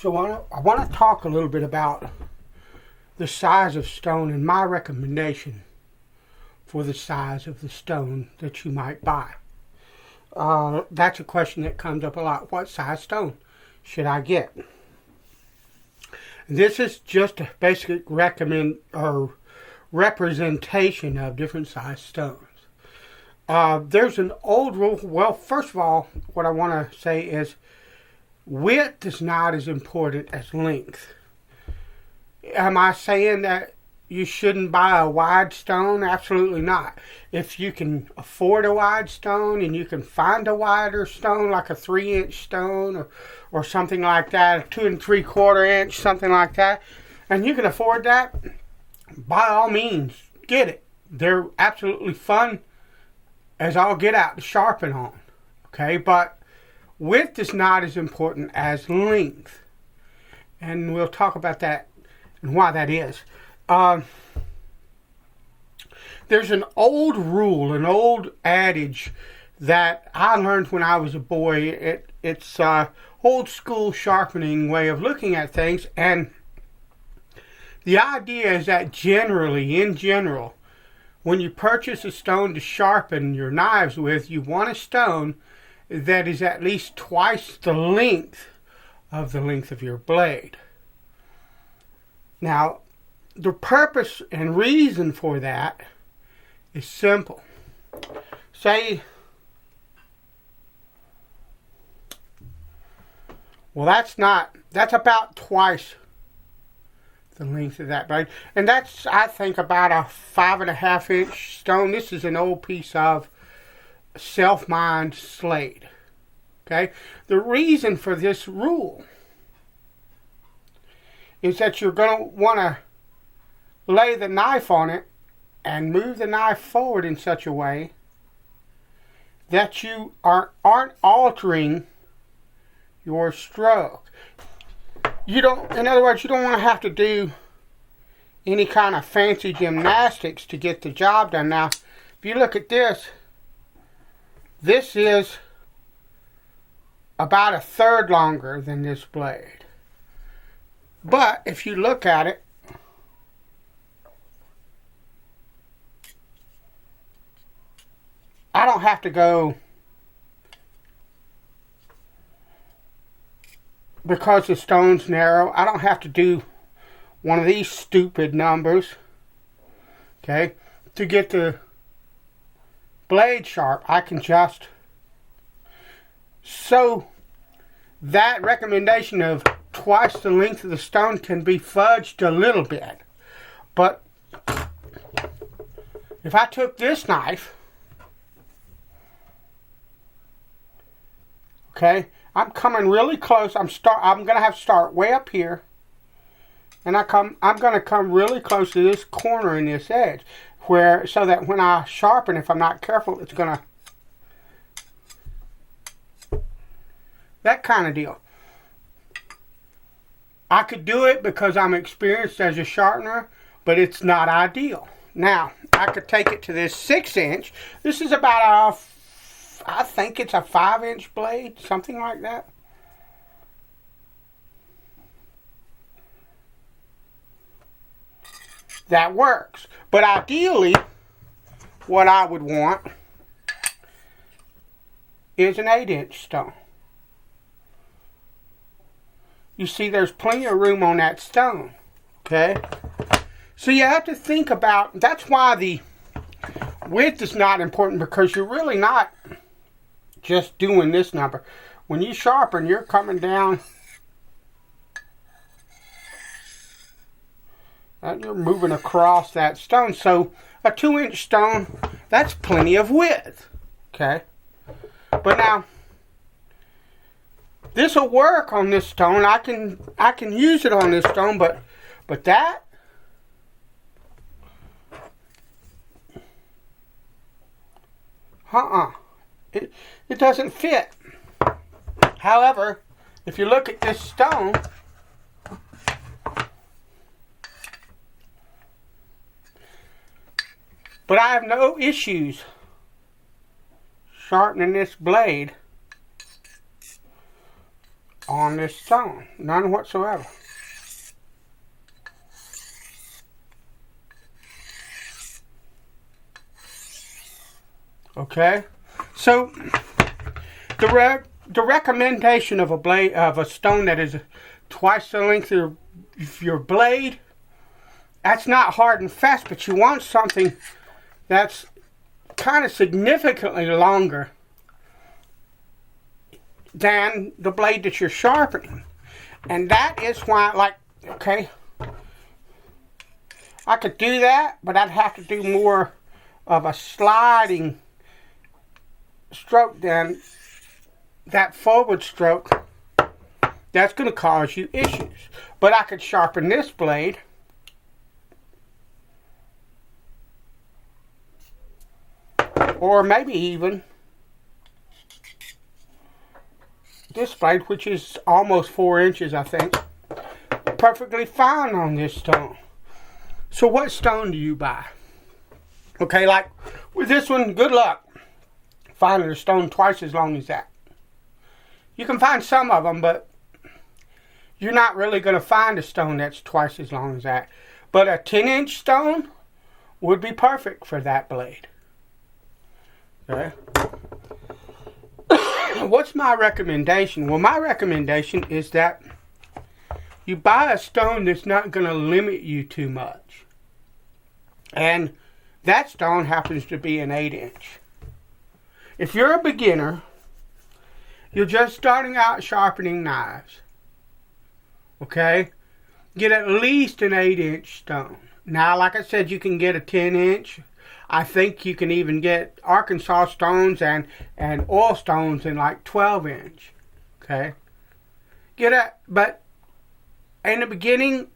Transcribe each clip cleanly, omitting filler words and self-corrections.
So I want to talk a little bit about the size of stone and my recommendation for the size of the stone that you might buy. That's a question that comes up a lot. What size stone should I get? This is just a basic representation of different size stones. There's an old rule. Well, first of all, what I want to say is width is not as important as length. Am I saying that you shouldn't buy a wide stone? Absolutely not. If you can afford a wide stone and you can find a wider stone, like a 3-inch stone or something like that, a 2 3/4 inch, something like that, and you can afford that, by all means, get it. They're absolutely fun as all get out to sharpen on. Okay, but width is not as important as length. And we'll talk about that and why that is. There's an old rule, an old adage that I learned when I was a boy. It's old school sharpening way of looking at things, and the idea is that in general, when you purchase a stone to sharpen your knives with, you want a stone that is at least twice the length of your blade. Now, the purpose and reason for that is simple. Say, well, that's about twice the length of that blade. And that's, I think, about a 5.5 inch stone. This is an old piece of self-mined slate. Okay? The reason for this rule is that you're going to want to lay the knife on it and move the knife forward in such a way that you aren't altering your stroke. In other words, you don't want to have to do any kind of fancy gymnastics to get the job done. Now, if you look at this is about 1/3 longer than this blade. But if you look at it, I don't have to go, because the stone's narrow, I don't have to do one of these stupid numbers, okay, to get the blade sharp. I can just, so that recommendation of twice the length of the stone can be fudged a little bit. But if I took this knife, okay, I'm coming really close. I'm going to have to start way up here, and I'm going to come really close to this corner in this edge, so that when I sharpen, if I'm not careful, it's going to, that kind of deal. I could do it because I'm experienced as a sharpener, but it's not ideal. Now, I could take it to this 6-inch. This is about I think it's a 5-inch blade, something like that. That works. But ideally, what I would want is an 8-inch stone. You see, there's plenty of room on that stone. Okay? So you have to think about, that's why the width is not important, because you're really not just doing this number. When you sharpen, you're coming down and you're moving across that stone. So a 2-inch stone, that's plenty of width. Okay? But now, this will work on this stone. I can use it on this stone, but that, it doesn't fit. However, if you look at this stone, but I have no issues sharpening this blade on this stone. None whatsoever. Okay? So, the recommendation of a stone that is twice the length of your blade, that's not hard and fast, but you want something that's kind of significantly longer than the blade that you're sharpening. And that is why, like, okay, I could do that, but I'd have to do more of a sliding stroke than that forward stroke. That's going to cause you issues. But I could sharpen this blade or maybe even this blade, which is almost 4 inches, I think, perfectly fine on this stone. So what stone do you buy? Okay, like with this one, good luck finding a stone twice as long as that. You can find some of them, but you're not really going to find a stone that's twice as long as that. But a 10-inch stone would be perfect for that blade. Okay. What's my recommendation? Well, my recommendation is that you buy a stone that's not going to limit you too much. And that stone happens to be an 8-inch. If you're a beginner, you're just starting out sharpening knives, okay, get at least an 8-inch stone. Now, like I said, you can get a 10-inch. I think you can even get Arkansas stones and oil stones in like 12-inch, okay. But in the beginning,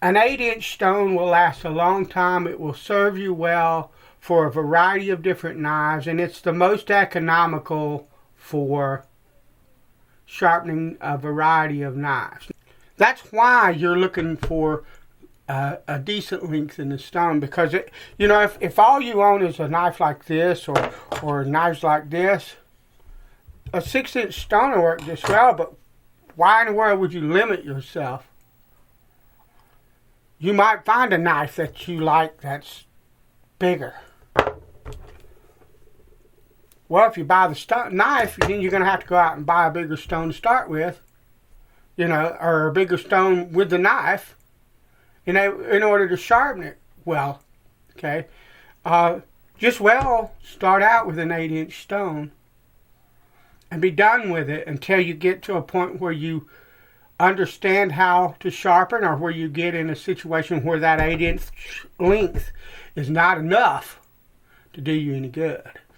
an 8-inch stone will last a long time. It will serve you well for a variety of different knives, and it's the most economical for sharpening a variety of knives. That's why you're looking for a decent length in the stone, because if all you own is a knife like this or knives like this, a 6-inch stone will work just well. But why in the world would you limit yourself? You might find a knife that you like that's bigger. Well, if you buy the knife, then you're going to have to go out and buy a bigger stone to start with, or a bigger stone with the knife, in order to sharpen it well. Okay, start out with an 8-inch stone and be done with it until you get to a point where you understand how to sharpen, or where you get in a situation where that 8-inch length is not enough to do you any good.